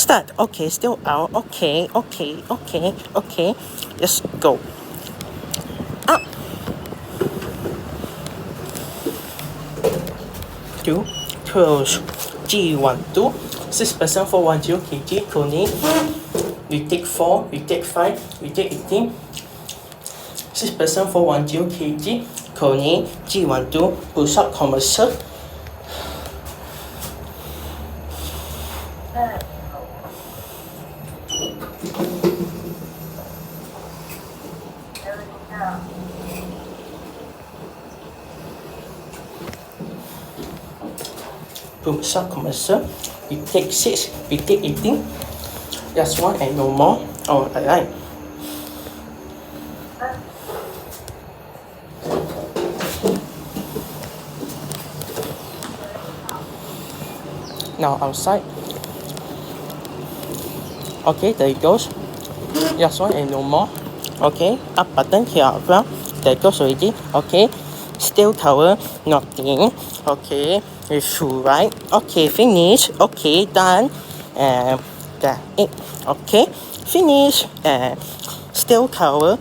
start. Okay, still out. Okay. Let's go. Up. 2, 12, G12, 6% for 10 kg, KONE. We take 4, we take 5, we take 18. 6% for 10 kg, KONE, G12, Pusat, Commerical. Pusat, Commerical. We take 6, we take 18. Just one and no more. Oh, alright. Now outside. Okay, there it goes. Just one and no more. Okay, up button here as well. There it goes already. Okay, steel tower, nothing. Okay, it's right. Okay, finish. Okay, done. And that it. Okay, finish. And steel tower.